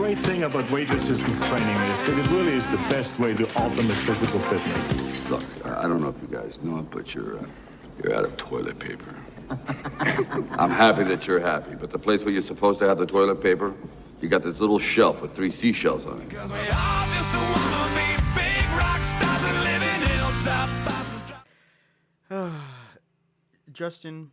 great thing about weight resistance training is that it really is the best way to ultimate physical fitness. Look, I don't know if you guys know it, but you're out of toilet paper. I'm happy that you're happy, but the place where you're supposed to have the toilet paper, you got this little shelf with 3 seashells on it. 'Cause we all just wanna be big rock stars and live in hilltop houses. Justin,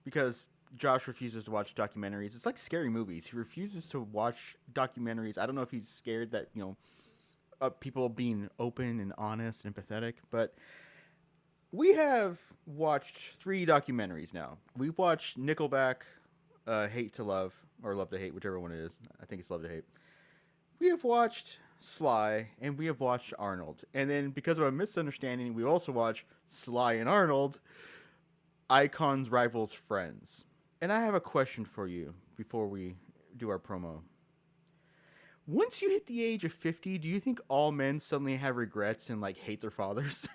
because Josh refuses to watch documentaries. It's like scary movies. He refuses to watch documentaries. I don't know if he's scared that, people being open and honest and empathetic, but we have watched 3 documentaries now. We've watched Nickelback, Hate to Love, or Love to Hate, whichever one it is. I think it's Love to Hate. We have watched Sly, and we have watched Arnold. And then, because of a misunderstanding, we also watched Sly and Arnold, Icons, Rivals, Friends. And I have a question for you before we do our promo. Once you hit the age of 50, do you think all men suddenly have regrets and, hate their fathers?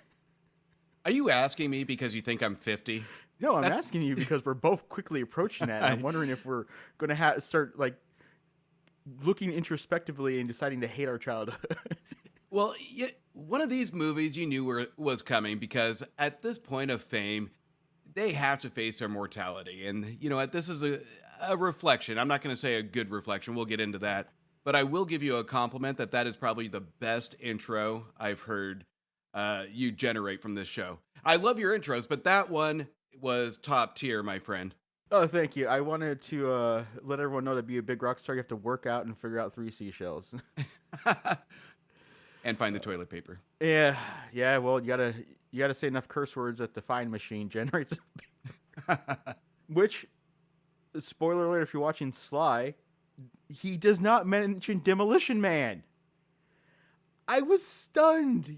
Are you asking me because you think I'm 50? No, I'm asking you because we're both quickly approaching that. And I'm wondering if we're going to start, looking introspectively and deciding to hate our childhood. Well, one of these movies you knew was coming because at this point of fame, they have to face their mortality. And, this is a reflection. I'm not going to say a good reflection. We'll get into that. But I will give you a compliment that is probably the best intro I've heard you generate from this show. I love your intros, but that one was top tier, my friend. Oh, thank you. I wanted to let everyone know that to be a big rock star, you have to work out and figure out 3 seashells. And find the toilet paper. Yeah. Well, you gotta say enough curse words that the find machine generates. Which, spoiler alert, if you're watching Sly, he does not mention Demolition Man. I was stunned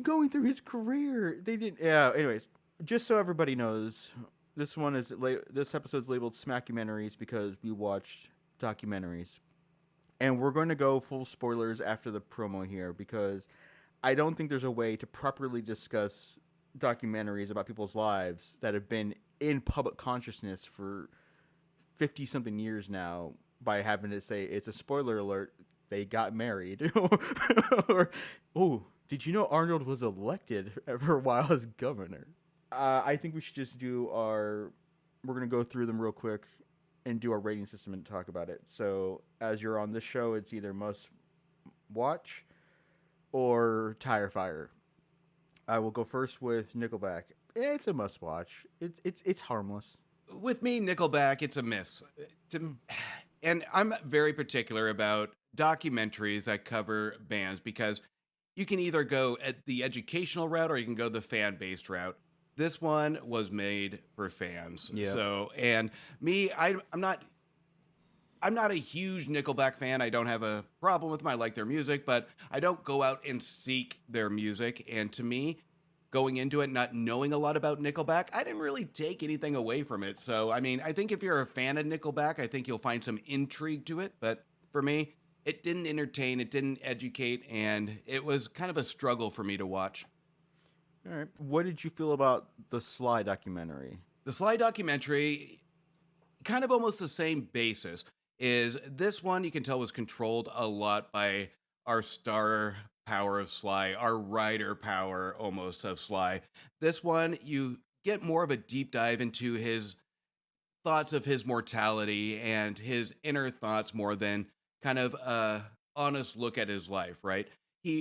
going through his career. They didn't. Yeah. Anyways, just so everybody knows, this episode's labeled SMACumentaries because we watched documentaries. And we're going to go full spoilers after the promo here because I don't think there's a way to properly discuss documentaries about people's lives that have been in public consciousness for 50-something years now by having to say, it's a spoiler alert, they got married. Or, oh, did you know Arnold was elected for a while as governor? I think we should just we're going to go through them real quick and do our rating system and talk about it. So as you're on this show, it's either must watch or tire fire. I will go first with Nickelback. It's a must watch. It's harmless. With me, Nickelback, it's a miss. And I'm very particular about documentaries that cover bands because you can either go at the educational route or you can go the fan-based route. This one was made for fans. Yeah. So, and me, I'm not a huge Nickelback fan. I don't have a problem with them. I like their music, but I don't go out and seek their music. And to me, going into it, not knowing a lot about Nickelback, I didn't really take anything away from it. So, I mean, I think if you're a fan of Nickelback, I think you'll find some intrigue to it. But for me, it didn't entertain, it didn't educate, and it was kind of a struggle for me to watch. All right. What did you feel about the Sly documentary? The Sly documentary, kind of almost the same basis, is this one you can tell was controlled a lot by our star power of Sly, our writer power almost of Sly. This one, you get more of a deep dive into his thoughts of his mortality and his inner thoughts more than kind of a honest look at his life, right?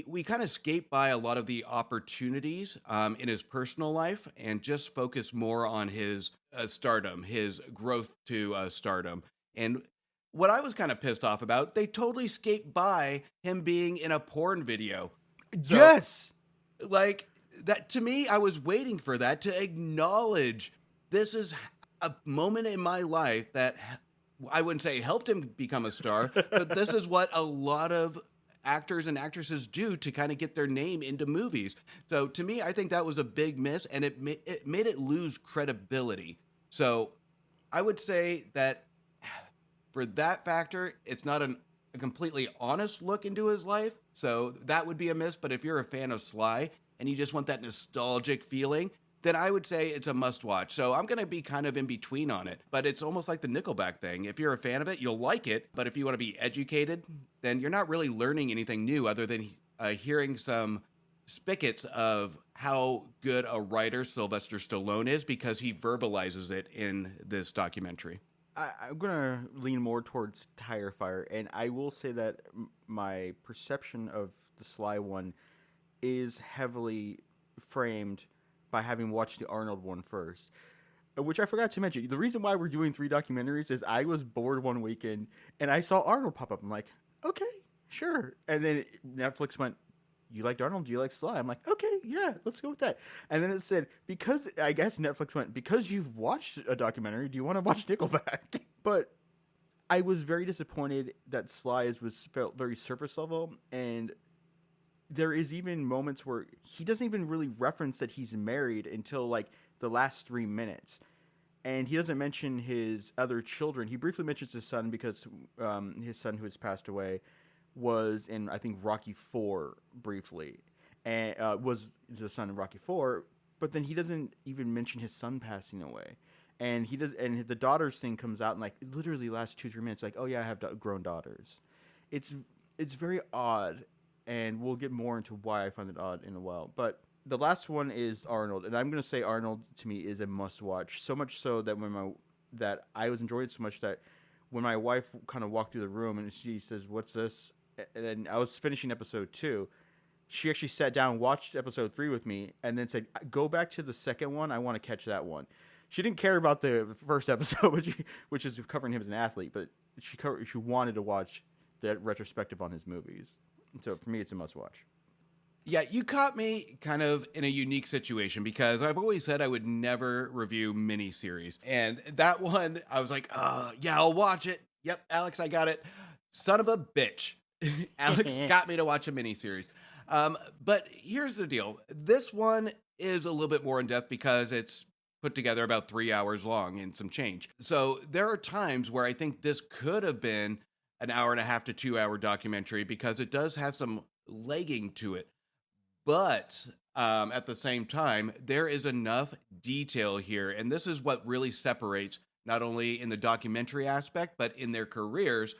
We kind of skate by a lot of the opportunities in his personal life and just focus more on his stardom, his growth to stardom. And what I was kind of pissed off about, they totally skate by him being in a porn video. So, yes! Like, that to me, I was waiting for that to acknowledge this is a moment in my life that I wouldn't say helped him become a star, but this is what a lot of actors and actresses do to kind of get their name into movies. So to me, I think that was a big miss, and it made it lose credibility. So I would say that for that factor, it's not a completely honest look into his life. So that would be a miss. But if you're a fan of Sly and you just want that nostalgic feeling, then I would say it's a must watch. So I'm going to be kind of in between on it, but it's almost like the Nickelback thing. If you're a fan of it, you'll like it. But if you want to be educated, then you're not really learning anything new other than hearing some spigots of how good a writer Sylvester Stallone is because he verbalizes it in this documentary. I'm gonna lean more towards Tire Fire, and I will say that my perception of the Sly one is heavily framed by having watched the Arnold one first, which I forgot to mention. The reason why we're doing 3 documentaries is I was bored one weekend and I saw Arnold pop up. I'm like, okay, sure. And then Netflix went, you liked Arnold? Do you like Sly? I'm like, okay, yeah, let's go with that. And then it said, because I guess Netflix went, because you've watched a documentary, do you want to watch Nickelback? But I was very disappointed that Sly felt very surface level, and there is even moments where he doesn't even really reference that he's married until like the last 3 minutes. And he doesn't mention his other children. He briefly mentions his son because his son who has passed away was in, I think, Rocky 4 briefly, and was the son in Rocky 4, but then he doesn't even mention his son passing away. And the daughters thing comes out in like literally last 2-3 minutes, like, oh yeah, I have grown daughters. It's very odd, and we'll get more into why I find it odd in a while. But the last one is Arnold, and I'm going to say Arnold to me is a must watch, so much so that that I was enjoying it so much that when my wife kind of walked through the room and she says, "What's this?" and then I was finishing episode 2, she actually sat down, watched episode 3 with me, and then said, "Go back to the second one. I want to catch that one." She didn't care about the first episode, which is covering him as an athlete, but she wanted to watch the retrospective on his movies. So for me, it's a must watch. Yeah, you caught me kind of in a unique situation because I've always said I would never review miniseries. And that one, I was like, yeah, I'll watch it. Yep, Alex, I got it. Son of a bitch. Alex got me to watch a miniseries. But here's the deal. This one is a little bit more in depth because it's put together about 3 hours long and some change. So there are times where I think this could have been an hour and a half to 2 hour documentary because it does have some legging to it. But at the same time, there is enough detail here. And this is what really separates, not only in the documentary aspect, but in their careers.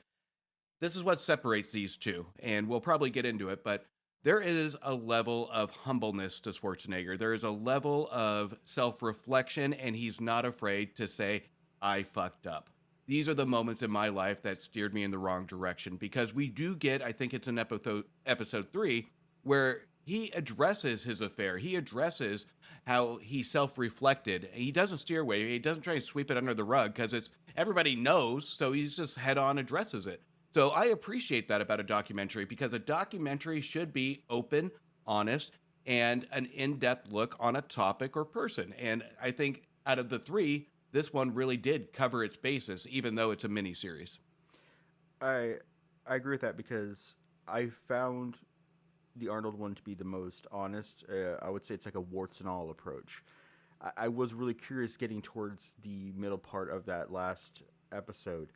This is what separates these two. And we'll probably get into it. But there is a level of humbleness to Schwarzenegger. There is a level of self-reflection. And he's not afraid to say, I fucked up. These are the moments in my life that steered me in the wrong direction. Because we do get, I think it's in episode 3, where he addresses his affair. He addresses how he self-reflected. He doesn't steer away. He doesn't try to sweep it under the rug because everybody knows, so he's just head-on addresses it. So I appreciate that about a documentary because a documentary should be open, honest, and an in-depth look on a topic or person. And I think out of the 3, this one really did cover its bases, even though it's a mini-series. I agree with that because I found the Arnold one to be the most honest. I would say it's like a warts and all approach. I was really curious getting towards the middle part of that last episode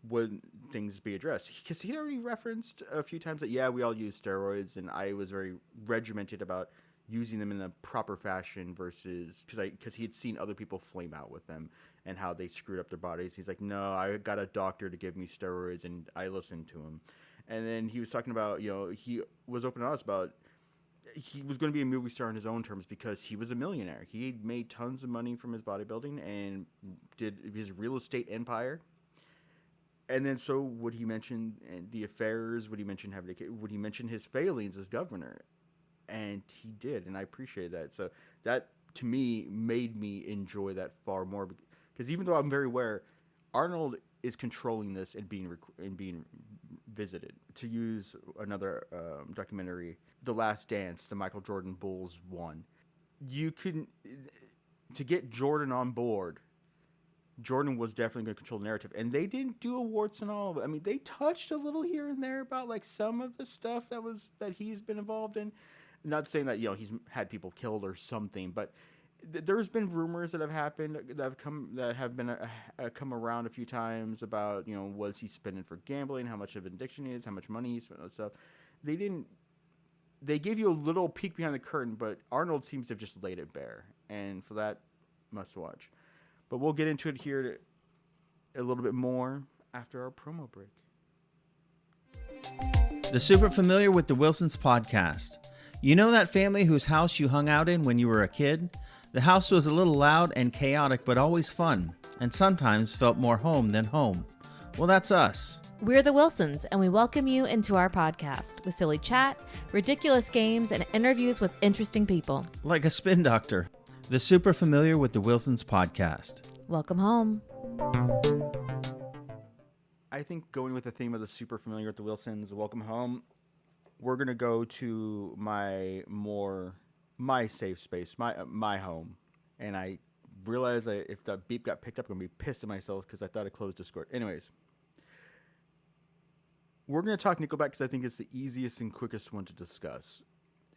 when things be addressed, because he already referenced a few times that, yeah, we all use steroids, and I was very regimented about using them in the proper fashion versus because he had seen other people flame out with them and how they screwed up their bodies. He's like, no, I got a doctor to give me steroids, and I listened to him. And then he was talking about, he was open to us about he was going to be a movie star on his own terms because he was a millionaire. He made tons of money from his bodybuilding and did his real estate empire. And then so would he mention the affairs? Would he mention would he mention his failings as governor? And he did, and I appreciate that. So that, to me, made me enjoy that far more. Because even though I'm very aware, Arnold is controlling this and being visited. To use another documentary, The Last Dance, the Michael Jordan Bulls one, to get Jordan on board, Jordan was definitely going to control the narrative, and they didn't do a warts and all. I mean, they touched a little here and there about like some of the stuff that he's been involved in. Not saying that he's had people killed or something, but there's been rumors that have happened that have come around a few times about was he spending for gambling, how much of an addiction he is, how much money he spent on stuff. They gave you a little peek behind the curtain, but Arnold seems to have just laid it bare. and for that, must watch. But we'll get into it here a little bit more after our promo break. The Super Familiar with the Wilsons podcast. You know that family whose house you hung out in when you were a kid? The house was a little loud and chaotic, but always fun, and sometimes felt more home than home. Well, that's us. We're the Wilsons, and we welcome you into our podcast with silly chat, ridiculous games, and interviews with interesting people. Like a spin doctor. The Super Familiar with the Wilsons podcast. Welcome home. I think going with the theme of the Super Familiar with the Wilsons, welcome home, we're going to go to my safe space, my home. And I realized if that beep got picked up, I'm going to be pissed at myself because I thought I closed Discord. Anyways, we're going to talk Nickelback because I think it's the easiest and quickest one to discuss.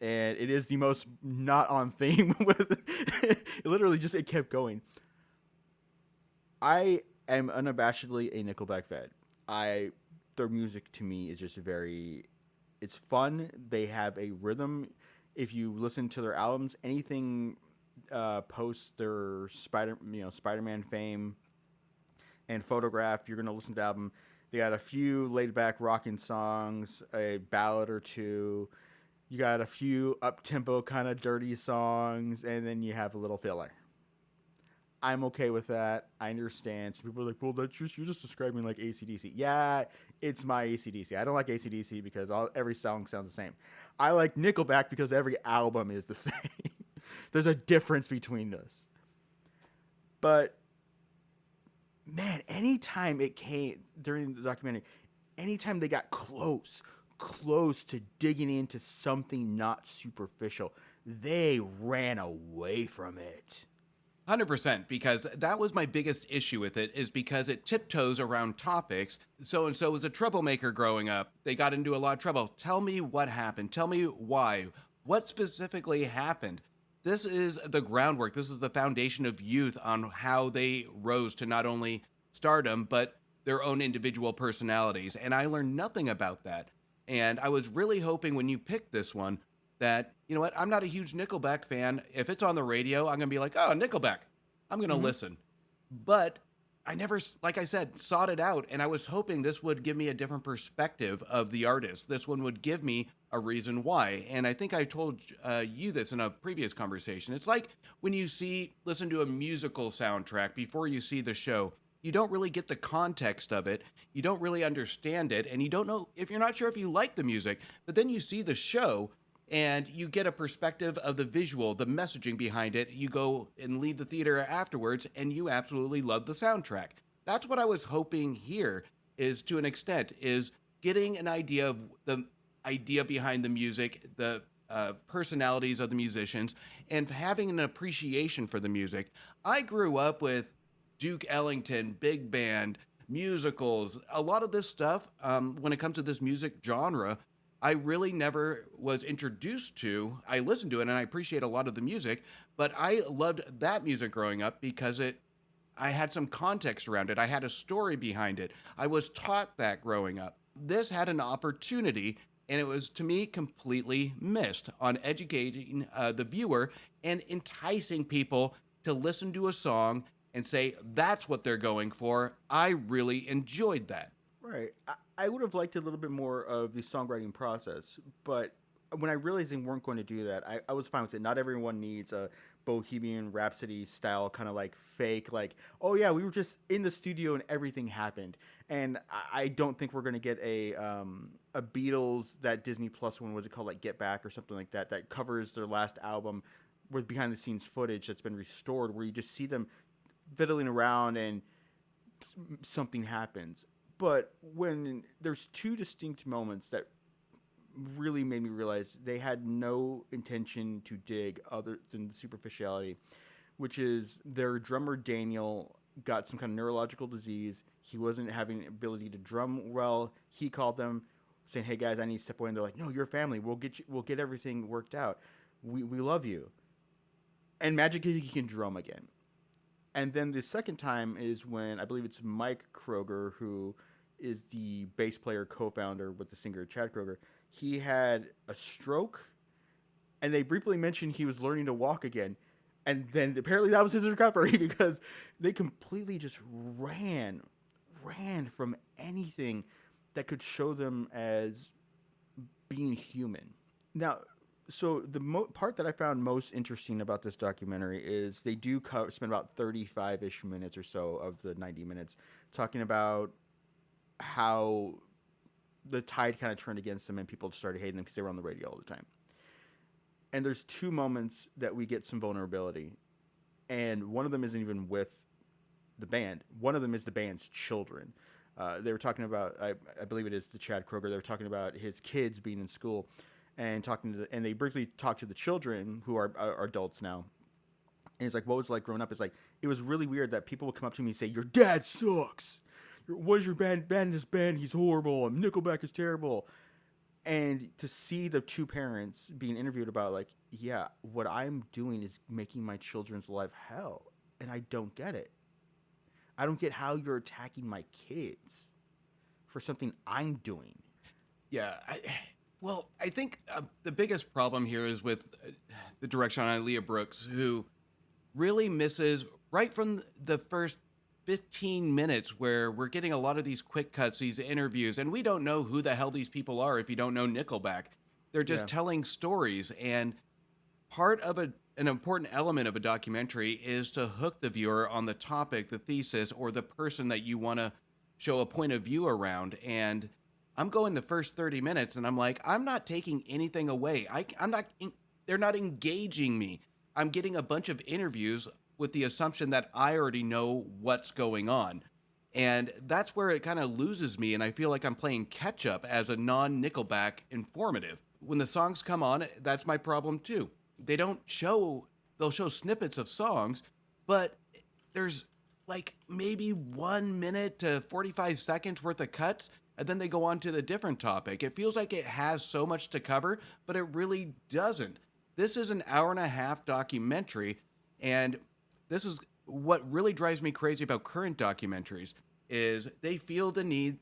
And it is the most not on theme. It kept going. I am unabashedly a Nickelback fan. Their music to me is just it's fun. They have a rhythm. If you listen to their albums, anything post their Spider-Man fame and Photograph, you're gonna listen to the album. They got a few laid-back rocking songs, a ballad or two. You got a few up-tempo kind of dirty songs, and then you have a little filler. I'm okay with that. I understand. Some people are like, well, you're just describing like AC/DC. Yeah, it's my AC/DC. I don't like AC/DC because every song sounds the same. I like Nickelback because every album is the same. There's a difference between us. But, man, anytime it came during the documentary, anytime they got close to digging into something not superficial, they ran away from it. 100%, because that was my biggest issue with it, is because it tiptoes around topics. So-and-so was a troublemaker growing up. They got into a lot of trouble. Tell me what happened. Tell me why. What specifically happened? This is the groundwork. This is the foundation of youth on how they rose to not only stardom, but their own individual personalities. And I learned nothing about that. And I was really hoping when you picked this one that, you know what, I'm not a huge Nickelback fan. If it's on the radio, I'm going to be like, oh, Nickelback. I'm going to listen. But I never, like I said, sought it out. And I was hoping this would give me a different perspective of the artist. This one would give me a reason why. And I think I told you this in a previous conversation. It's like when you listen to a musical soundtrack before you see the show. You don't really get the context of it. You don't really understand it. And you don't know if you're not sure if you like the music. But then you see the show and you get a perspective of the visual, the messaging behind it. You go and leave the theater afterwards, and you absolutely love the soundtrack. That's what I was hoping here is, to an extent, is getting an idea of the idea behind the music, the personalities of the musicians, and having an appreciation for the music. I grew up with Duke Ellington, big band, musicals, a lot of this stuff. When it comes to this music genre, I really never was introduced to. I listened to it and I appreciate a lot of the music, but I loved that music growing up because I had some context around it. I had a story behind it. I was taught that growing up. This had an opportunity, and it was, to me, completely missed on educating the viewer and enticing people to listen to a song and say, that's what they're going for. I really enjoyed that. Right. I would have liked a little bit more of the songwriting process, but when I realized they weren't going to do that, I was fine with it. Not everyone needs a Bohemian Rhapsody style kind of like fake, like, oh yeah, we were just in the studio and everything happened. And I don't think we're going to get a Beatles, that Disney Plus one, was it called, like Get Back or something like that, that covers their last album with behind the scenes footage that's been restored, where you just see them fiddling around and something happens. But when there's two distinct moments that really made me realize they had no intention to dig other than the superficiality, which is their drummer Daniel got some kind of neurological disease. He wasn't having the ability to drum well. He called them saying, hey guys, I need to step away. And they're like, no, you're family. We'll get everything worked out. We love you. And magically he can drum again. And then the second time is when I believe it's Mike Kroger, who is the bass player co-founder with the singer Chad Kroger. He had a stroke, and they briefly mentioned he was learning to walk again. And then apparently that was his recovery because they completely just ran from anything that could show them as being human. Now, so the part that I found most interesting about this documentary is they do spend about 35-ish minutes or so of the 90 minutes talking about how the tide kind of turned against them and people started hating them because they were on the radio all the time. And there's two moments that we get some vulnerability. And one of them isn't even with the band. One of them is the band's children. They were talking about, I believe it is the Chad Kroger. They were talking about his kids being in school and and they briefly talked to the children who are adults now. And it's like, what was it like growing up? It's like, it was really weird that people would come up to me and say, your dad sucks. What is your band in this band? He's horrible. And Nickelback is terrible. And to see the two parents being interviewed about like, yeah, what I'm doing is making my children's life hell. And I don't get it. I don't get how you're attacking my kids for something I'm doing. Yeah. I think the biggest problem here is with the direction on Leah Brooks, who really misses right from the first 15 minutes where we're getting a lot of these quick cuts, these interviews, and we don't know who the hell these people are if you don't know Nickelback. They're just telling stories, and part of an important element of a documentary is to hook the viewer on the topic, the thesis, or the person that you want to show a point of view around. And I'm going the first 30 minutes, and I'm like, I'm not taking anything away. They're not engaging me. I'm getting a bunch of interviews with the assumption that I already know what's going on. And that's where it kind of loses me, and I feel like I'm playing catch-up as a non-Nickelback informative. When the songs come on, that's my problem too. They'll show snippets of songs, but there's like maybe 1 minute to 45 seconds worth of cuts, and then they go on to the different topic. It feels like it has so much to cover, but it really doesn't. This is an hour-and-a-half documentary, and this is what really drives me crazy about current documentaries is they feel the need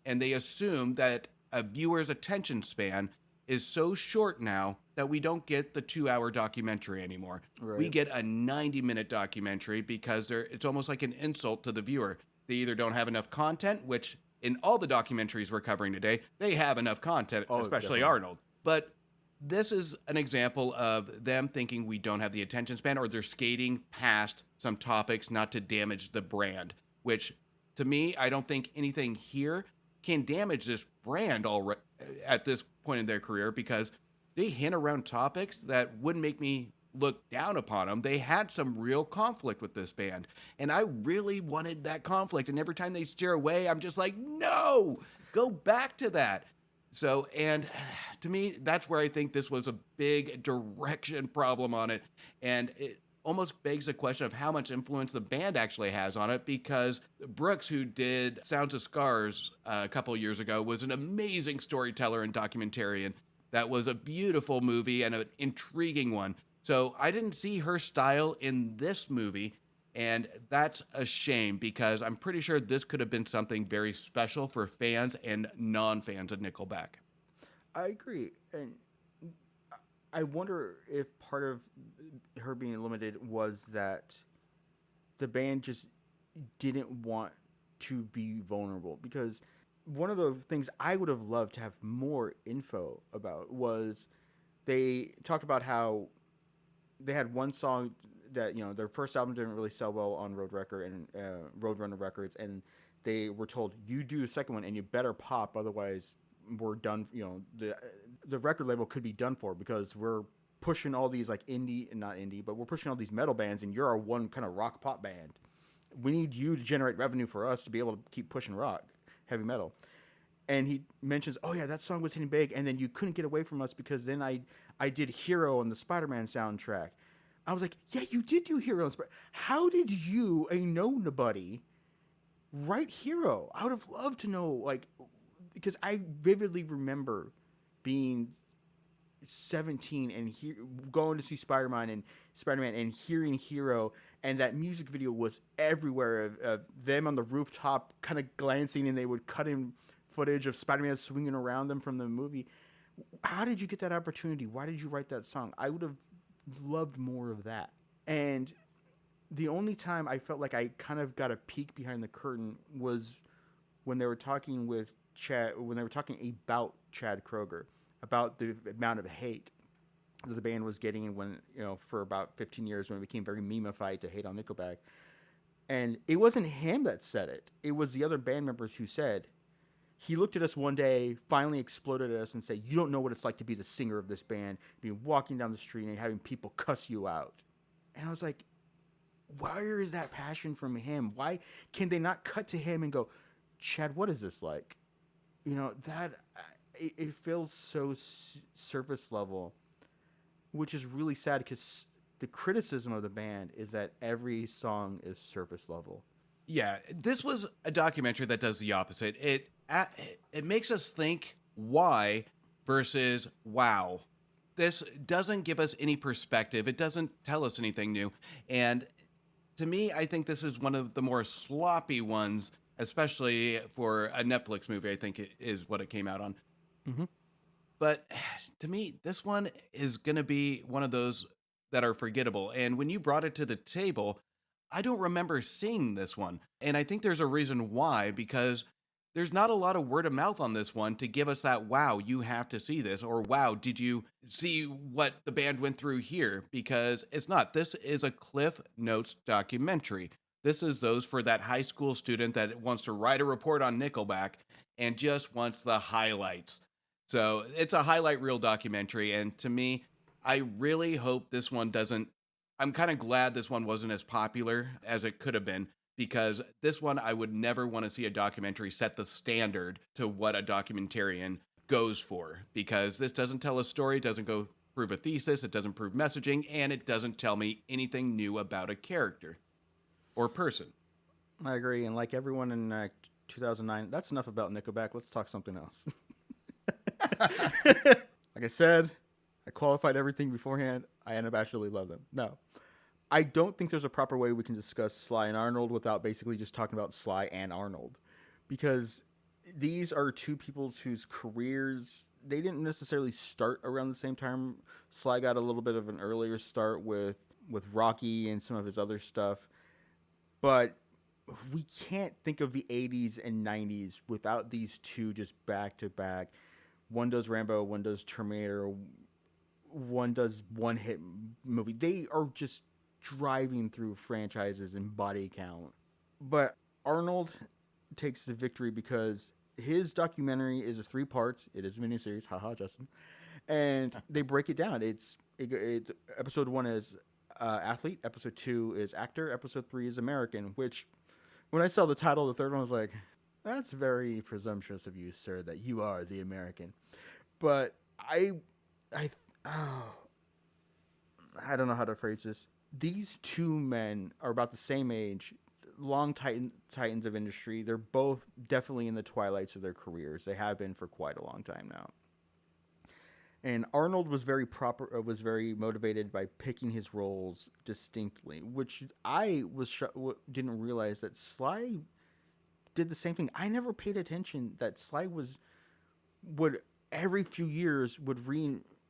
and they assume that a viewer's attention span is so short now that we don't get the 2-hour documentary anymore. Right. We get a 90-minute documentary because it's almost like an insult to the viewer. They either don't have enough content, which in all the documentaries we're covering today, they have enough content, especially definitely. Arnold. But this is an example of them thinking we don't have the attention span, or they're skating past some topics not to damage the brand, which to me, I don't think anything here can damage this brand already at this point in their career, because they hint around topics that wouldn't make me look down upon them. They had some real conflict with this band, and I really wanted that conflict. And every time they steer away, I'm just like, no, go back to that. So, and to me, that's where I think this was a big direction problem on it. And it almost begs the question of how much influence the band actually has on it, because Brooks, who did Sounds of Scars a couple years ago, was an amazing storyteller and documentarian. That was a beautiful movie and an intriguing one. So I didn't see her style in this movie, and that's a shame, because I'm pretty sure this could have been something very special for fans and non-fans of Nickelback. I agree. And I wonder if part of her being limited was that the band just didn't want to be vulnerable, because one of the things I would have loved to have more info about was they talked about how they had one song that, you know, their first album didn't really sell well on Roadrunner Records, and they were told, you do the second one and you better pop, otherwise we're done. You know, the record label could be done for, because we're pushing all these like we're pushing all these metal bands, and you're our one kind of rock pop band. We need you to generate revenue for us to be able to keep pushing heavy metal. And he mentions, oh yeah, that song was hitting big, and then you couldn't get away from us because then I did Hero on the Spider-Man soundtrack. I was like, yeah, you did do Hero. How did you, a nobody, write Hero? I would have loved to know, like, because I vividly remember being 17 and going to see Spider-Man and hearing Hero, and that music video was everywhere of them on the rooftop kind of glancing, and they would cut in footage of Spider-Man swinging around them from the movie. How did you get that opportunity? Why did you write that song? I would have loved more of that. And the only time I felt like I kind of got a peek behind the curtain was when they were talking with Chad, when they were talking about Chad Kroeger, about the amount of hate that the band was getting when, for about 15 years when it became very memeified to hate on Nickelback. And it wasn't him that said it. It was the other band members who said, he looked at us one day, finally exploded at us and said, "You don't know what it's like to be the singer of this band, being walking down the street and having people cuss you out." And I was like, where is that passion from him? Why can they not cut to him and go, "Chad, what is this like?" It feels so surface level, which is really sad because the criticism of the band is that every song is surface level. Yeah, this was a documentary that does the opposite. It makes us think why versus wow. This doesn't give us any perspective. It doesn't tell us anything new. And to me, I think this is one of the more sloppy ones, especially for a Netflix movie, I think it is what it came out on. Mm-hmm. But to me, this one is going to be one of those that are forgettable. And when you brought it to the table, I don't remember seeing this one. And I think there's a reason why, because there's not a lot of word of mouth on this one to give us that, wow, you have to see this, or wow, did you see what the band went through here? Because it's not. This is a Cliff Notes documentary. This is those for that high school student that wants to write a report on Nickelback and just wants the highlights. So it's a highlight reel documentary. And to me, I really hope this one doesn't. I'm kind of glad this one wasn't as popular as it could have been, because this one, I would never want to see a documentary set the standard to what a documentarian goes for, because this doesn't tell a story, doesn't go prove a thesis, it doesn't prove messaging, and it doesn't tell me anything new about a character or person. I agree. And like everyone in 2009, that's enough about Nickelback. Let's talk something else. Like I said, I qualified everything beforehand. I unabashedly love them. No, I don't think there's a proper way we can discuss Sly and Arnold without basically just talking about Sly and Arnold, because these are two people whose careers, they didn't necessarily start around the same time. Sly got a little bit of an earlier start with Rocky and some of his other stuff, but we can't think of the 80s and 90s without these two just back to back. One does Rambo, one does Terminator, one does one hit movie. They are just driving through franchises and body count. But Arnold takes the victory because his documentary is a 3 parts. It is a miniseries. Haha, Justin. And they break it down. Episode 1 is athlete. Episode 2 is actor. Episode 3 is American, which when I saw the title of the third one, I was like, that's very presumptuous of you, sir, that you are the American. But I don't know how to phrase this. These two men are about the same age, long titans of industry. They're both definitely in the twilights of their careers. They have been for quite a long time now. And Arnold was very motivated by picking his roles distinctly, which I didn't realize that Sly did the same thing. I never paid attention that Sly would every few years would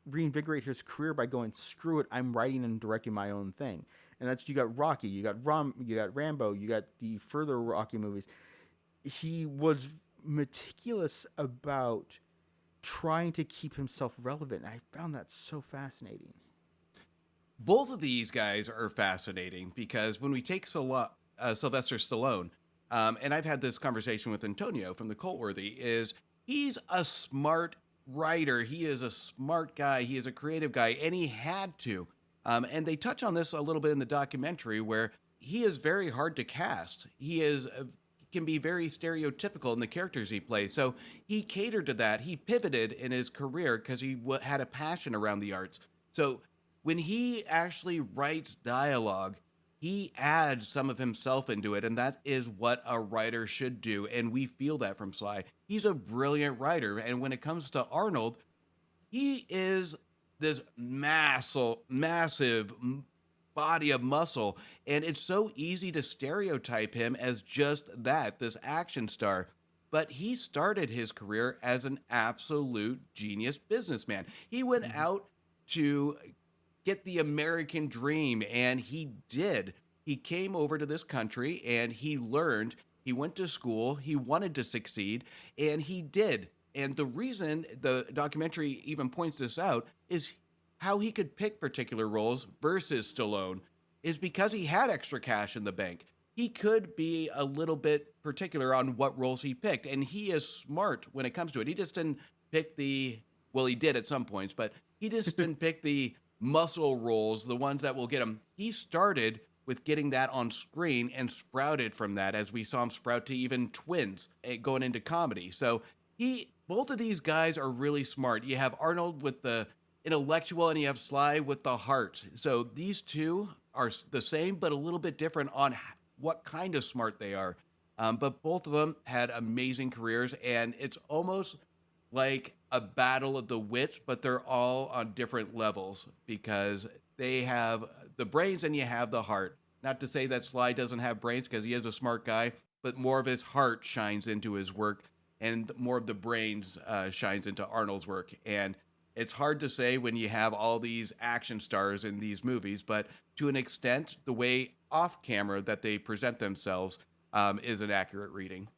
reinvigorate his career by going, screw it, I'm writing and directing my own thing. And that's, you got Rocky, you got Rambo, you got the further Rocky movies. He was meticulous about trying to keep himself relevant. I found that so fascinating. Both of these guys are fascinating because when we take Sylvester Stallone, and I've had this conversation with Antonio from the Cultworthy, is he's a smart writer. He is a smart guy. He is a creative guy, and he had to. And they touch on this a little bit in the documentary, where he is very hard to cast. He can be very stereotypical in the characters he plays. So he catered to that. He pivoted in his career because he had a passion around the arts. So when he actually writes dialogue, he adds some of himself into it, and that is what a writer should do, and we feel that from Sly. He's a brilliant writer, and when it comes to Arnold, he is this massive body of muscle, and it's so easy to stereotype him as just that, this action star. But he started his career as an absolute genius businessman. He went out to get the American dream. And he did. He came over to this country and he learned, he went to school, he wanted to succeed, and he did. And the reason the documentary even points this out is how he could pick particular roles versus Stallone is because he had extra cash in the bank. He could be a little bit particular on what roles he picked, and he is smart when it comes to it. He just didn't pick well, he did at some points, but he just didn't pick the muscle roles, the ones that will get him. He started with getting that on screen and sprouted from that, as we saw him sprout to even twins going into comedy. So both of these guys are really smart. You have Arnold with the intellectual and you have Sly with the heart. So these two are the same, but a little bit different on what kind of smart they are. But both of them had amazing careers, and it's almost like a battle of the wits, but they're all on different levels because they have the brains and you have the heart. Not to say that Sly doesn't have brains, because he is a smart guy, but more of his heart shines into his work and more of the brains shines into Arnold's work. And it's hard to say when you have all these action stars in these movies, but to an extent, the way off camera that they present themselves is an accurate reading.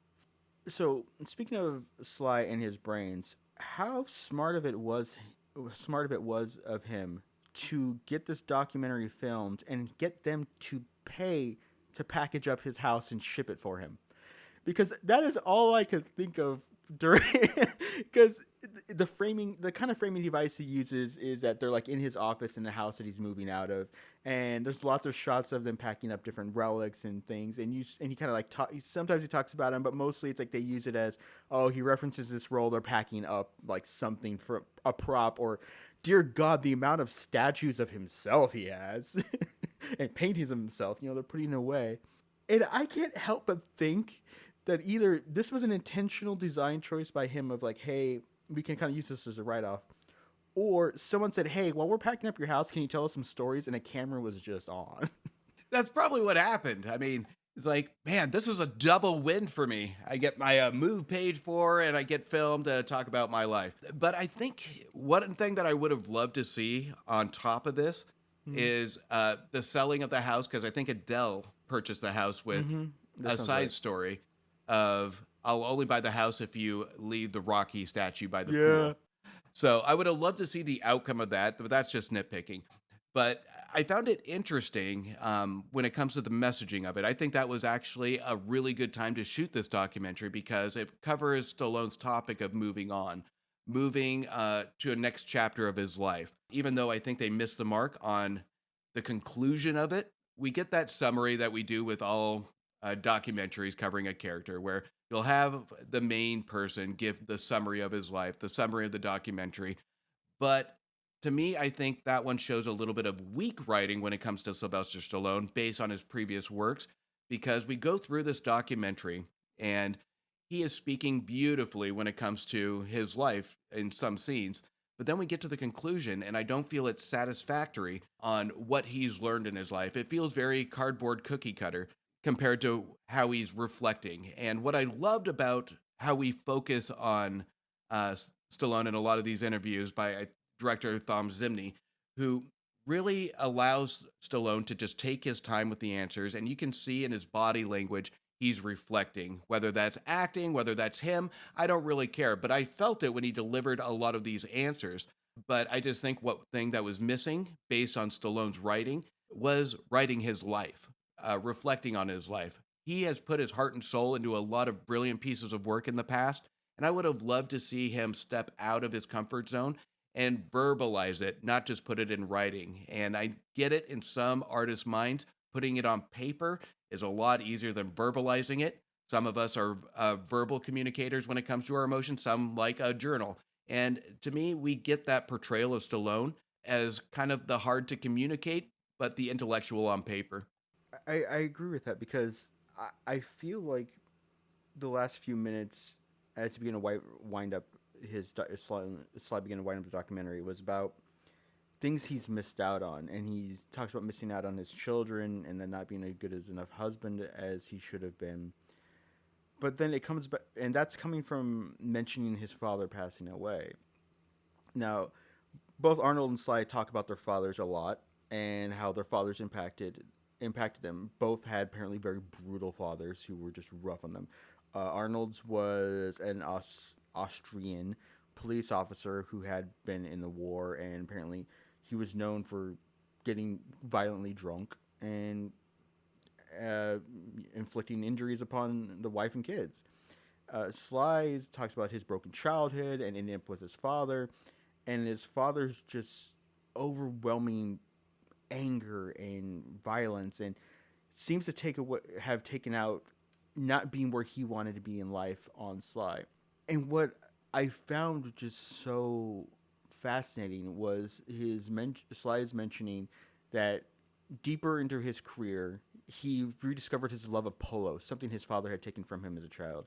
So speaking of Sly and his brains, how smart of it was of him to get this documentary filmed and get them to pay to package up his house and ship it for him, because that is all I could think of during. Because the kind of framing device he uses is that they're like in his office in the house that he's moving out of, and there's lots of shots of them packing up different relics and things, and he kind of like sometimes he talks about them, but mostly it's like they use it as, oh, he references this role they're packing up like something for a prop, or dear God, the amount of statues of himself he has and paintings of himself, they're putting away. And I can't help but think that either this was an intentional design choice by him of like, hey, we can kind of use this as a write-off, or someone said, hey, while we're packing up your house, can you tell us some stories? And a camera was just on. That's probably what happened. I mean, it's like, man, this is a double win for me. I get my move paid for, and I get filmed to talk about my life. But I think one thing that I would have loved to see on top of this is the selling of the house, because I think Adele purchased the house with a side story of, I'll only buy the house if you leave the Rocky statue by the pool. So I would have loved to see the outcome of that, but that's just nitpicking. But I found it interesting when it comes to the messaging of it. I think that was actually a really good time to shoot this documentary, because it covers Stallone's topic of moving on, moving to a next chapter of his life. Even though I think they missed the mark on the conclusion of it, we get that summary that we do with all documentaries covering a character, where you'll have the main person give the summary of his life, the summary of the documentary. But to me, I think that one shows a little bit of weak writing when it comes to Sylvester Stallone based on his previous works, because we go through this documentary and he is speaking beautifully when it comes to his life in some scenes. But then we get to the conclusion, and I don't feel it's satisfactory on what he's learned in his life. It feels very cardboard cookie cutter compared to how he's reflecting. And what I loved about how we focus on Stallone in a lot of these interviews by director Tom Zimney, who really allows Stallone to just take his time with the answers, and you can see in his body language he's reflecting. Whether that's acting, whether that's him, I don't really care. But I felt it when he delivered a lot of these answers. But I just think what thing that was missing based on Stallone's writing was writing his life. Reflecting on his life. He has put his heart and soul into a lot of brilliant pieces of work in the past, and I would have loved to see him step out of his comfort zone and verbalize it, not just put it in writing. And I get it, in some artists' minds, putting it on paper is a lot easier than verbalizing it. Some of us are verbal communicators when it comes to our emotions, some like a journal. And to me, we get that portrayal of Stallone as kind of the hard to communicate, but the intellectual on paper. I agree with that, because I feel like the last few minutes, as he began to wind up Sly began to wind up the documentary, was about things he's missed out on, and he talks about missing out on his children and then not being a good as enough husband as he should have been. But then it comes back, and that's coming from mentioning his father passing away. Now, both Arnold and Sly talk about their fathers a lot and how their fathers impacted them. Both had apparently very brutal fathers who were just rough on them. Arnold's was an Austrian police officer who had been in the war, and apparently he was known for getting violently drunk and inflicting injuries upon the wife and kids. Sly talks about his broken childhood and ending up with his father, and his father's just overwhelming anger and violence, and seems to have taken out not being where he wanted to be in life on Sly. And what I found just so fascinating was Sly's mentioning that deeper into his career, he rediscovered his love of polo, something his father had taken from him as a child.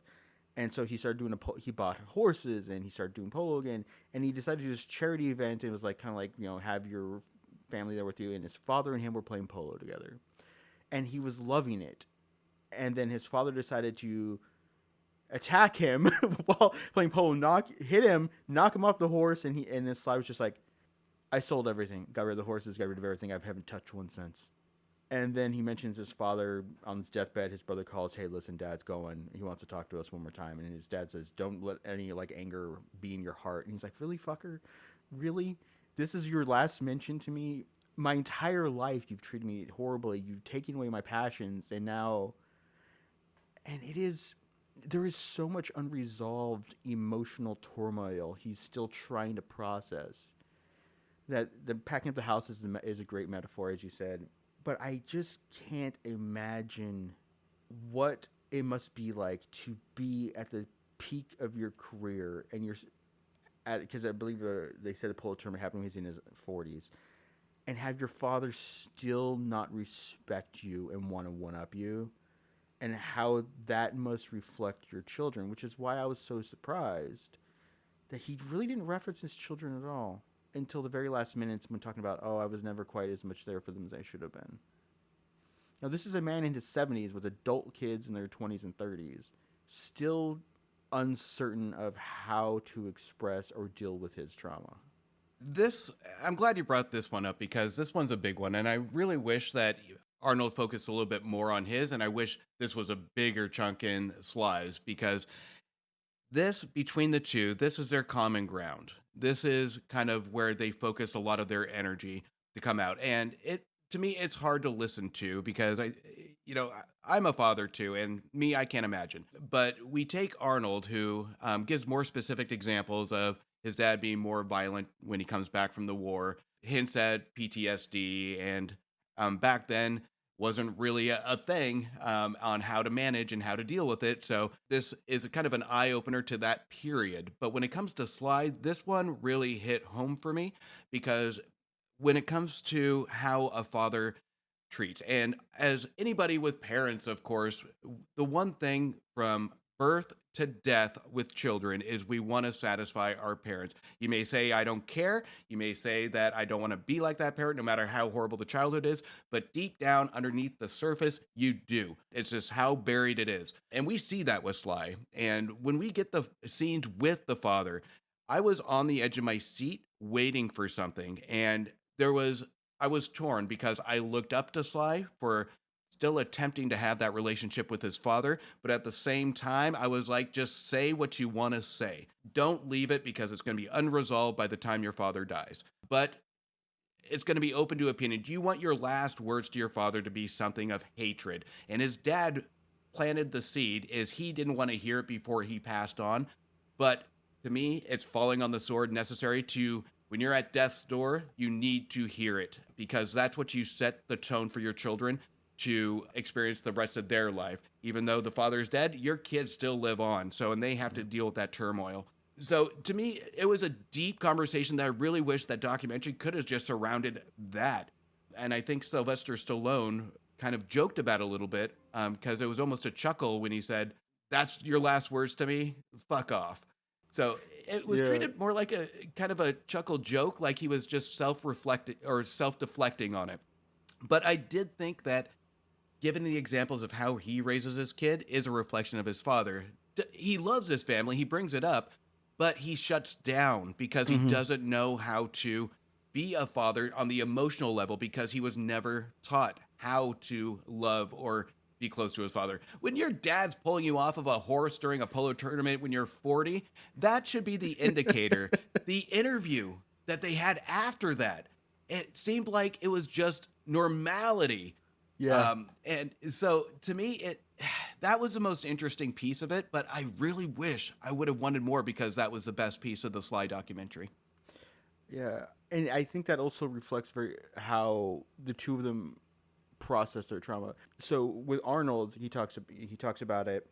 And so he started doing he bought horses and he started doing polo again. And he decided to do this charity event. And it was like, kind of like, have your family there with you. And his father and him were playing polo together. And he was loving it. And then his father decided to attack him while playing polo, hit him, knock him off the horse. And then Sly was just like, I sold everything, got rid of the horses, got rid of everything. I haven't touched one since. And then he mentions his father on his deathbed. His brother calls, hey, listen, Dad's going. He wants to talk to us one more time. And his dad says, don't let any anger be in your heart. And he's like, really, fucker? Really? This is your last mention to me? My entire life, you've treated me horribly. You've taken away my passions. And now... And there is so much unresolved emotional turmoil he's still trying to process. That the packing up the house is a great metaphor, as you said. But I just can't imagine what it must be like to be at the peak of your career, and because I believe they said the polo tournament happened when he's in his 40s, and have your father still not respect you and want to one-up you, and how that must reflect your children, which is why I was so surprised that he really didn't reference his children at all until the very last minutes when talking about, I was never quite as much there for them as I should have been. Now, this is a man in his 70s with adult kids in their 20s and 30s, still uncertain of how to express or deal with his trauma. I'm glad you brought this one up because this one's a big one, and I really wish that Arnold focused a little bit more on his, and I wish this was a bigger chunk in Sly's, because between the two, this is their common ground. This is kind of where they focused a lot of their energy to come out. And to me, it's hard to listen to because I'm a father too, and I can't imagine. But we take Arnold, who gives more specific examples of his dad being more violent when he comes back from the war, hints at PTSD, and back then wasn't really a thing on how to manage and how to deal with it. So this is a kind of an eye-opener to that period. But when it comes to Sly, this one really hit home for me because when it comes to how a father treats, and as anybody with parents, of course, the one thing from birth to death with children is we want to satisfy our parents. You may say, I don't care. You may say that I don't want to be like that parent, no matter how horrible the childhood is. But deep down underneath the surface, you do. It's just how buried it is. And we see that with Sly. And when we get the scenes with the father, I was on the edge of my seat waiting for something. And I was torn because I looked up to Sly for still attempting to have that relationship with his father, but at the same time, I was like, just say what you want to say. Don't leave it because it's going to be unresolved by the time your father dies. But it's going to be open to opinion. Do you want your last words to your father to be something of hatred? And his dad planted the seed is he didn't want to hear it before he passed on. But to me, it's falling on the sword necessary to, when you're at death's door, you need to hear it because that's what you set the tone for your children to experience the rest of their life. Even though the father is dead, your kids still live on. And they have to deal with that turmoil. So to me, it was a deep conversation that I really wish that documentary could have just surrounded that. And I think Sylvester Stallone kind of joked about it a little bit because it was almost a chuckle when he said, that's your last words to me? Fuck off. So it was treated more like a kind of a chuckle joke, like he was just self-reflecting or self-deflecting on it. But I did think that given the examples of how he raises his kid is a reflection of his father. He loves his family. He brings it up, but he shuts down because he doesn't know how to be a father on the emotional level because he was never taught how to love or be close to his father. When your dad's pulling you off of a horse during a polo tournament when you're 40, that should be the indicator. The interview that they had after that, it seemed like it was just normality. Yeah. And so to me, that was the most interesting piece of it, but I really wish I would have wanted more because that was the best piece of the Sly documentary. Yeah, and I think that also reflects very how the two of them process their trauma. So with Arnold, he talks about it,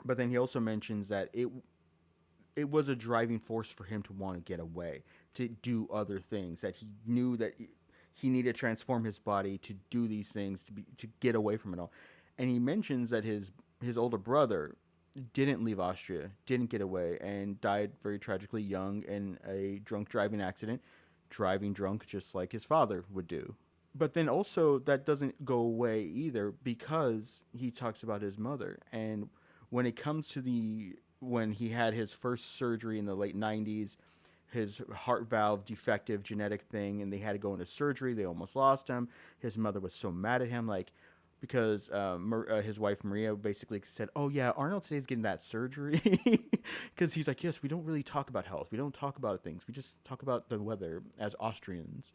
but then he also mentions that it was a driving force for him to want to get away, to do other things. That he knew that he needed to transform his body to do these things to get away from it all. And he mentions that his older brother didn't leave Austria, didn't get away, and died very tragically young in a drunk driving accident, driving drunk just like his father would do. But then also that doesn't go away either because he talks about his mother. And when it comes to when he had his first surgery in the late 90s, his heart valve defective genetic thing, and they had to go into surgery, they almost lost him. His mother was so mad at him, like, because his wife Maria basically said, "Oh yeah, Arnold today's getting that surgery," because he's like, "Yes, we don't really talk about health. We don't talk about things. We just talk about the weather as Austrians."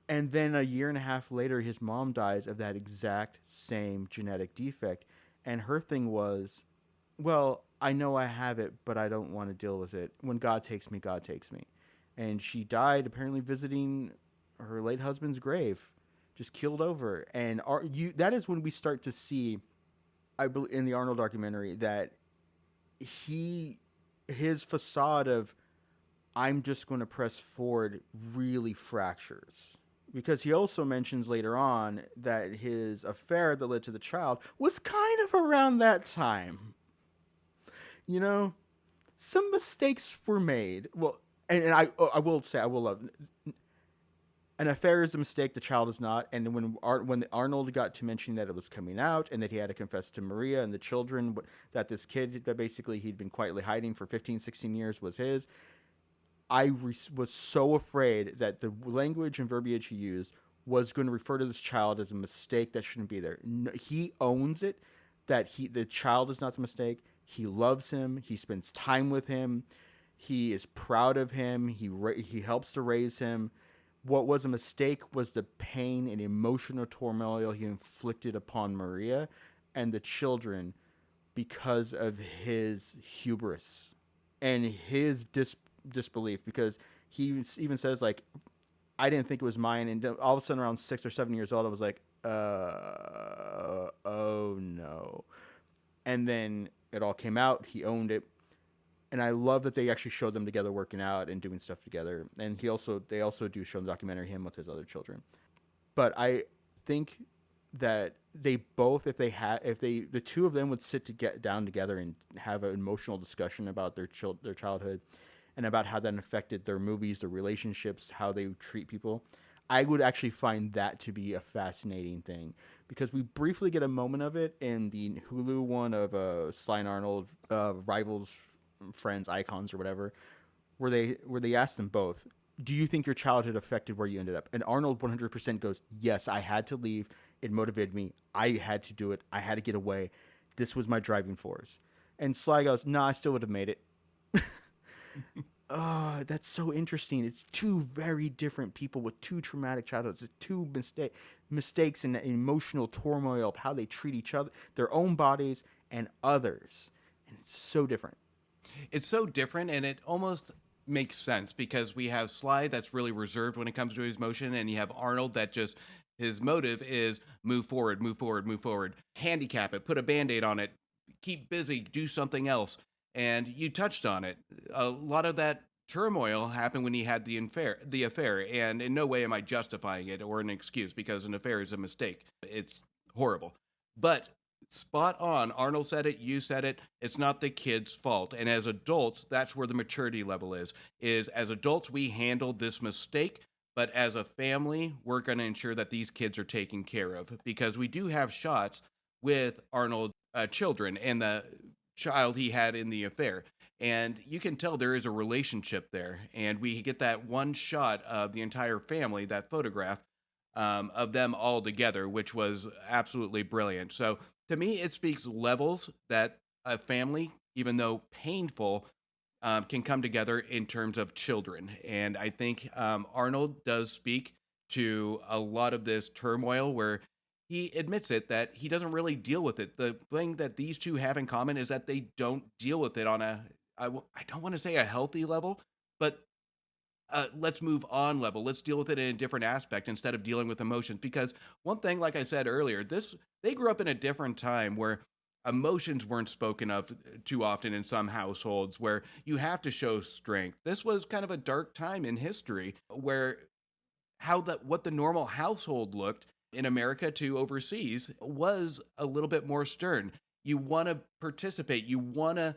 And then a year and a half later, his mom dies of that exact same genetic defect, and her thing was, "Well, I know I have it, but I don't want to deal with it. When God takes me, God takes me." And she died apparently visiting her late husband's grave. Just killed over. And that is when we start to see, I believe, in the Arnold documentary, that his facade of I'm just going to press forward really fractures. Because he also mentions later on that his affair that led to the child was kind of around that time. You know, some mistakes were made. Well, and I will say, I will love, an affair is a mistake, the child is not. And when Arnold got to mention that it was coming out and that he had to confess to Maria and the children that this kid that basically he'd been quietly hiding for 15, 16 years was his, I was so afraid that the language and verbiage he used was going to refer to this child as a mistake that shouldn't be there. No, he owns it, that the child is not the mistake. He loves him. He spends time with him. He is proud of him. He helps to raise him. What was a mistake was the pain and emotional turmoil he inflicted upon Maria and the children because of his hubris and his disbelief. Because he even says, like, I didn't think it was mine. And all of a sudden, around 6 or 7 years old, I was like, oh no. And then it all came out. He owned it. And I love that they actually showed them together working out and doing stuff together. And they also do show the documentary him with his other children. But I think that they both, if the two of them would sit to get down together and have an emotional discussion about their childhood and about how that affected their movies, their relationships, how they treat people, I would actually find that to be a fascinating thing. Because we briefly get a moment of it in the Hulu one of Sly and Arnold, rivals, friends, icons, or whatever, where they ask them both, do you think your childhood affected where you ended up? And Arnold 100% goes, yes, I had to leave. It motivated me. I had to do it. I had to get away. This was my driving force. And Sly goes, no, I still would have made it. Oh, that's so interesting. It's two very different people with two traumatic childhoods. It's two mistakes and emotional turmoil of how they treat each other, their own bodies, and others. And it's so different. It's so different, and it almost makes sense because we have Sly that's really reserved when it comes to his motion, and you have Arnold that just, his motive is move forward, move forward, move forward, handicap it, put a Band-Aid on it, keep busy, do something else. And you touched on it. A lot of that turmoil happened when he had the affair, and in no way am I justifying it or an excuse because an affair is a mistake. It's horrible. But spot on. Arnold said it. You said it. It's not the kid's fault. And as adults, that's where the maturity level is as adults, we handled this mistake. But as a family, we're going to ensure that these kids are taken care of because we do have shots with Arnold children and the child he had in the affair. And you can tell there is a relationship there. And we get that one shot of the entire family, that photograph of them all together, which was absolutely brilliant. So to me, it speaks levels that a family, even though painful, can come together in terms of children. And I think Arnold does speak to a lot of this turmoil where he admits it that he doesn't really deal with it. The thing that these two have in common is that they don't deal with it on I don't want to say a healthy level, but let's move on level. Let's deal with it in a different aspect instead of dealing with emotions. Because one thing, like I said earlier, they grew up in a different time where emotions weren't spoken of too often in some households where you have to show strength. This was kind of a dark time in history where what the normal household looked in America to overseas was a little bit more stern. You want to participate, you want to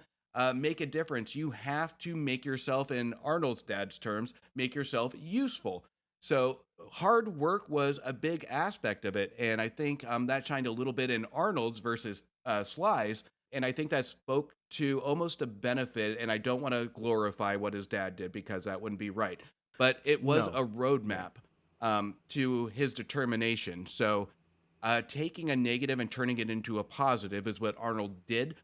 make a difference. You have to make yourself, in Arnold's dad's terms, make yourself useful. So hard work was a big aspect of it, and I think that shined a little bit in Arnold's versus Sly's, and I think that spoke to almost a benefit. And I don't want to glorify what his dad did because that wouldn't be right, but it was No. a roadmap to his determination. So taking a negative and turning it into a positive is what Arnold did.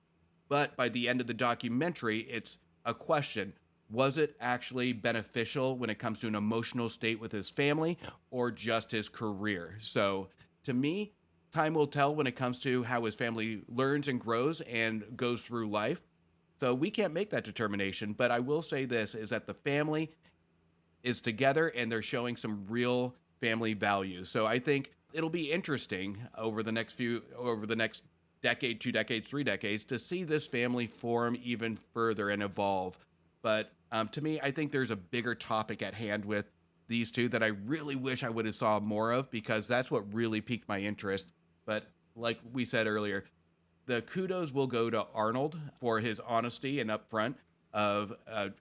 But by the end of the documentary, it's a question. Was it actually beneficial when it comes to an emotional state with his family or just his career? So to me, time will tell when it comes to how his family learns and grows and goes through life. So we can't make that determination. But I will say this is that the family is together and they're showing some real family values. So I think it'll be interesting over the next decade, 2 decades, 3 decades to see this family form even further and evolve. But to me, I think there's a bigger topic at hand with these two that I really wish I would have saw more of because that's what really piqued my interest. But like we said earlier, the kudos will go to Arnold for his honesty and upfront of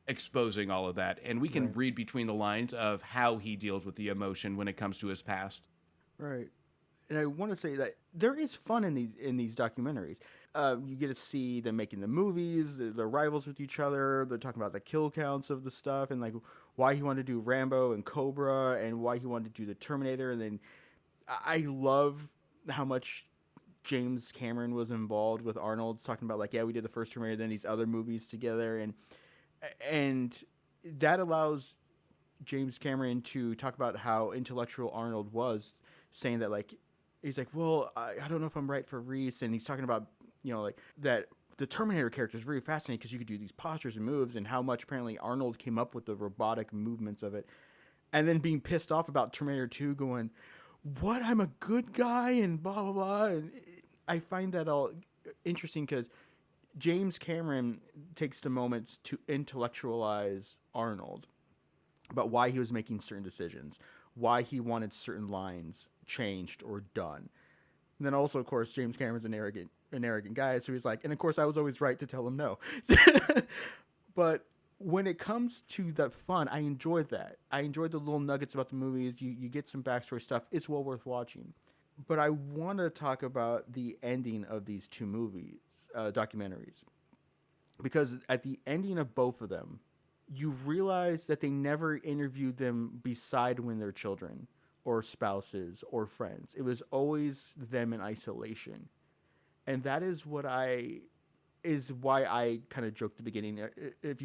exposing all of that. And we can read between the lines of how he deals with the emotion when it comes to his past. Right. And I want to say that there is fun in these documentaries. You get to see them making the movies, the rivals with each other. They're talking about the kill counts of the stuff and like why he wanted to do Rambo and Cobra and why he wanted to do the Terminator. And then I love how much James Cameron was involved with Arnold's talking about like, yeah, we did the first Terminator, then these other movies together, and that allows James Cameron to talk about how intellectual Arnold was, saying that like he's like, well, I don't know if I'm right for Reese, and he's talking about like that the Terminator character is very fascinating because you could do these postures and moves, and how much apparently Arnold came up with the robotic movements of it, and then being pissed off about Terminator 2, going, what, I'm a good guy and blah blah blah. And I find that all interesting because James Cameron takes the moments to intellectualize Arnold about why he was making certain decisions, why he wanted certain lines changed or done. And then also, of course, James Cameron's an arrogant guy, so he's like, and of course I was always right to tell him no. But when it comes to that fun, I enjoyed that. I enjoyed the little nuggets about the movies. You get some backstory stuff. It's well worth watching. But I want to talk about the ending of these two movies, documentaries. Because at the ending of both of them, you realize that they never interviewed them beside when they're children or spouses or friends. It was always them in isolation. And that is why I kind of joked at the beginning. If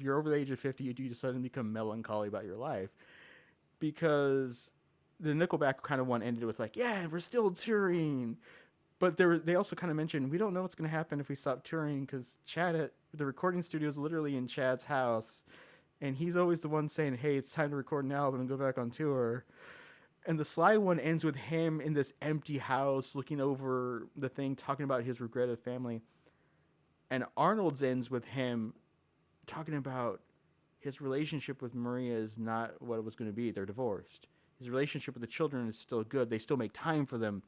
you're over the age of 50, you do suddenly become melancholy about your life, because the Nickelback kind of one ended with like, yeah, we're still touring, but they also kind of mentioned we don't know what's going to happen if we stop touring because Chad at the recording studio is literally in Chad's house, and he's always the one saying, hey, it's time to record an album and go back on tour. And the Sly one ends with him in this empty house looking over the thing, talking about his regret of family. And Arnold's ends with him talking about his relationship with Maria is not what it was going to be. They're divorced. His relationship with the children is still good. They still make time for them.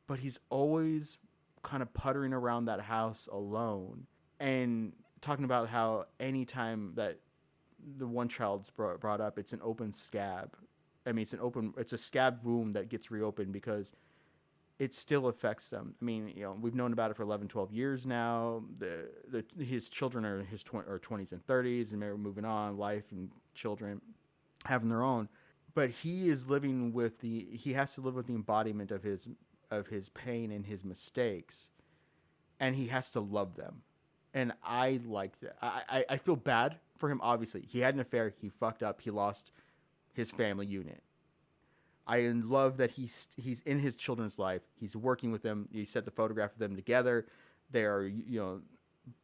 But he's always kind of puttering around that house alone and talking about how anytime that the one child's brought up, it's an open scab. I mean, it's a scab wound that gets reopened because it still affects them. I mean, we've known about it for 11, 12 years now. His children are his 20s and 30s, and they're moving on, life and children having their own. But he is living with he has to live with the embodiment of his pain and his mistakes, and he has to love them. And I like that. I feel bad for him. Obviously, he had an affair. He fucked up. He lost his family unit. I love that he's in his children's life. He's working with them. He set the photograph of them together. They are,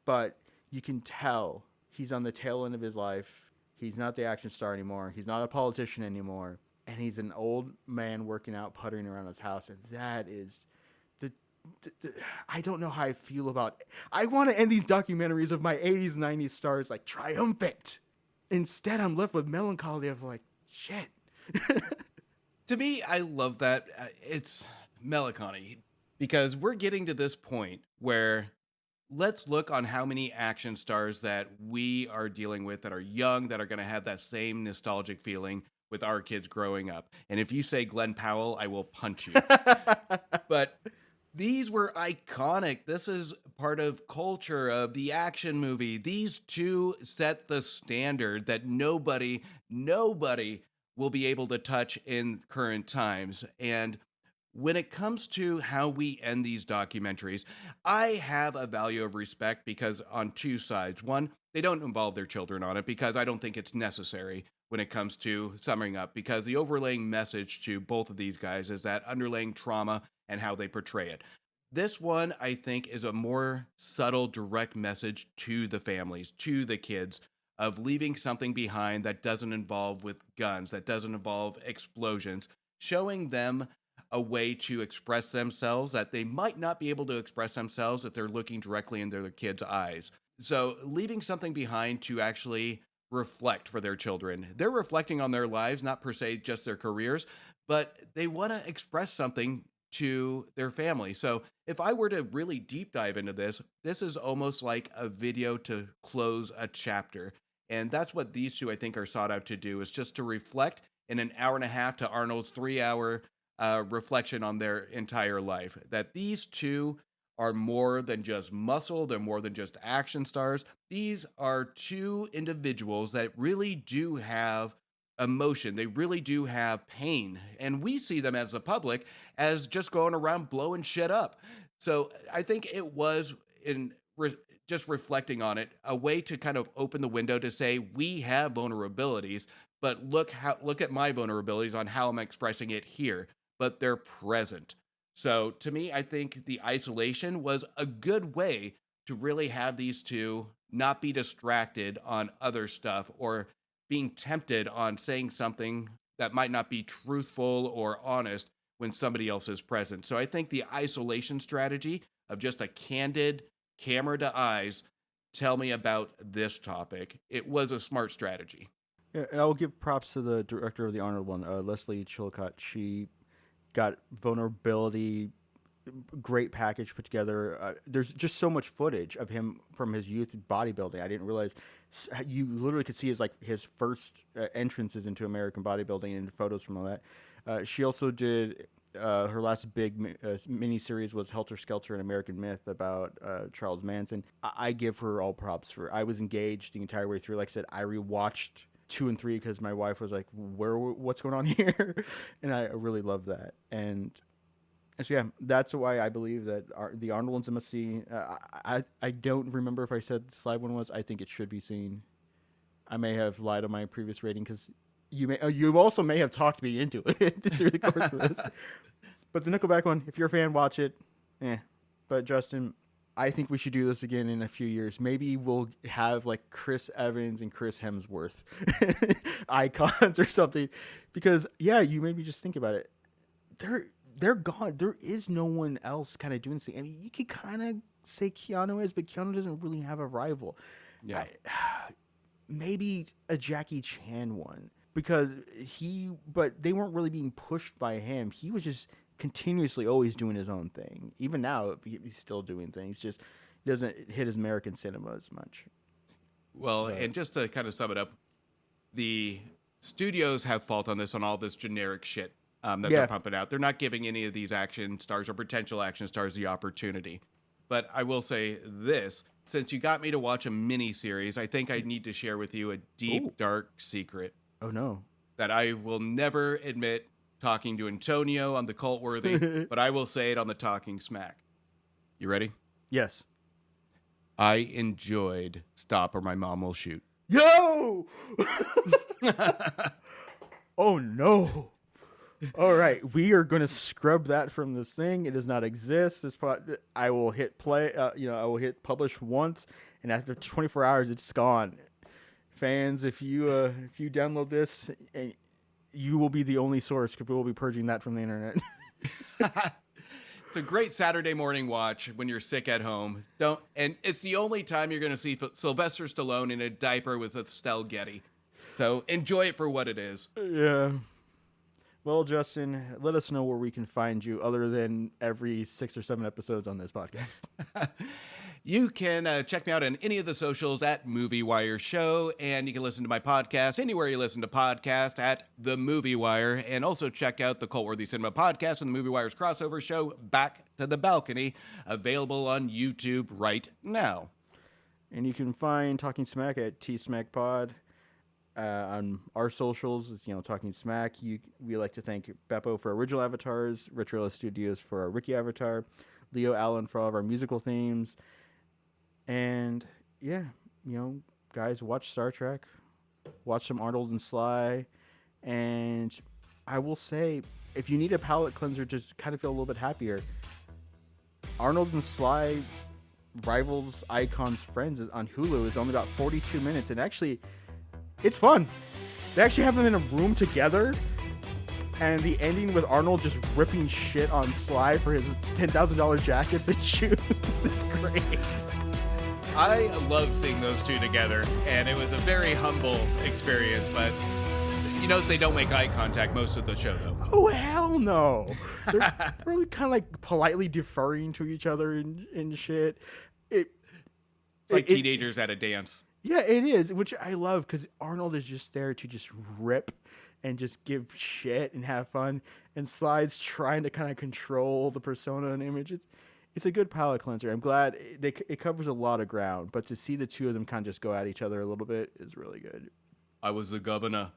but you can tell he's on the tail end of his life. He's not the action star anymore. He's not a politician anymore. And he's an old man working out, puttering around his house. And that is I don't know how I feel about it. I want to end these documentaries of my 80s, 90s stars like triumphant. Instead, I'm left with melancholy of like, shit. To me, I love that. It's melancholy because we're getting to this point where let's look on how many action stars that we are dealing with that are young, that are going to have that same nostalgic feeling with our kids growing up. And if you say Glenn Powell, I will punch you. But these were iconic. This is part of culture of the action movie. These two set the standard that nobody will be able to touch in current times. And when it comes to how we end these documentaries, I have a value of respect because on two sides. One, they don't involve their children on it because I don't think it's necessary when it comes to summing up, because the overlaying message to both of these guys is that underlying trauma and how they portray it. This one, I think, is a more subtle, direct message to the families, to the kids, of leaving something behind that doesn't involve with guns, that doesn't involve explosions, showing them a way to express themselves that they might not be able to express themselves if they're looking directly into their kids' eyes. So leaving something behind to actually reflect for their children. They're reflecting on their lives, not per se just their careers, but they want to express something to their family. So if I were to really deep dive into this, this is almost like a video to close a chapter. And that's what these two, I think, are sought out to do, is just to reflect in an hour and a half to Arnold's 3-hour reflection on their entire life. That these two are more than just muscle. They're more than just action stars. These are two individuals that really do have emotion. They really do have pain. And we see them as the public as just going around blowing shit up. So I think it was, just reflecting on it, a way to kind of open the window to say, we have vulnerabilities, but look at my vulnerabilities on how I'm expressing it here, but they're present. So to me, I think the isolation was a good way to really have these two not be distracted on other stuff or being tempted on saying something that might not be truthful or honest when somebody else is present. So I think the isolation strategy of just a candid camera to eyes, tell me about this topic, it was a smart strategy. Yeah, and I will give props to the director of the Arnold one, Leslie Chilcott. She got vulnerability, great package put together. There's just so much footage of him from his youth bodybuilding. I didn't realize you literally could see his first entrances into American bodybuilding and photos from all that. She also did her last big mini series was Helter Skelter, an American Myth about Charles Manson. I give her all props for. I was engaged the entire way through. Like I said, I rewatched 2 and 3 because my wife was like, what's going on here? And I really love that. And so, yeah, that's why I believe that the Arnold one's a must see. I don't remember if I said the Slide one was. I think it should be seen. I may have lied on my previous rating because you also may have talked me into it through the course of this. But the Nickelback one, if you're a fan, watch it. But Justin, I think we should do this again in a few years. Maybe we'll have like Chris Evans and Chris Hemsworth icons or something. Because, yeah, you made me just think about it. They're gone. There is no one else kind of doing this thing. I mean, you could kind of say Keanu is, but Keanu doesn't really have a rival. Yeah. Maybe a Jackie Chan one. Because but they weren't really being pushed by him. He was just continuously always doing his own thing. Even now, he's still doing things. Just he doesn't hit his American cinema as much. Well, and just to kind of sum it up, the studios have fault on this, on all this generic shit. that they're pumping out. They're not giving any of these action stars or potential action stars the opportunity. But I will say this, since you got me to watch a mini series, I think I need to share with you a deep, dark secret. Oh, no. That I will never admit talking to Antonio on the Cult Worthy, but I will say it on the Talking Smack. You ready? Yes. I enjoyed Stop or My Mom Will Shoot. Yo! Oh, no. All right, we are going to scrub that from this thing. It does not exist. I will hit play. I will hit publish once, and after 24 hours, it's gone. Fans, if you download this, you will be the only source because we will be purging that from the internet. It's a great Saturday morning watch when you're sick at home. And it's the only time you're going to see Sylvester Stallone in a diaper with Estelle Getty. So enjoy it for what it is. Yeah. Well, Justin, let us know where we can find you other than every 6 or 7 episodes on this podcast. You can check me out on any of the socials at Movie Wire Show, and you can listen to my podcast anywhere you listen to podcasts at The Movie Wire, and also check out the Cult-Worthy Cinema Podcast and the Movie Wire's crossover show, Back to the Balcony, available on YouTube right now. And you can find Talking Smack at TSmackPod. On our socials, it's, Talking Smack. We like to thank Beppo for original avatars, Rich Rilla Studios for our Ricky avatar, Leo Allen for all of our musical themes. And yeah, guys, watch Star Trek, watch some Arnold and Sly. And I will say, if you need a palate cleanser to just kind of feel a little bit happier, Arnold and Sly Rivals Icons Friends on Hulu is only about 42 minutes. And actually, it's fun. They actually have them in a room together. And the ending with Arnold just ripping shit on Sly for his $10,000 jackets and shoes is great. I love seeing those two together, and it was a very humble experience, but you notice they don't make eye contact most of the show, though. Oh, hell no. They're really kind of like politely deferring to each other and shit. It's like teenagers at a dance. Yeah, it is, which I love because Arnold is just there to just rip and just give shit and have fun, and Sly's trying to kind of control the persona and image. It's a good palate cleanser. I'm glad it covers a lot of ground, but to see the two of them kind of just go at each other a little bit is really good. I was the governor.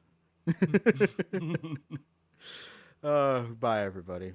Bye, everybody.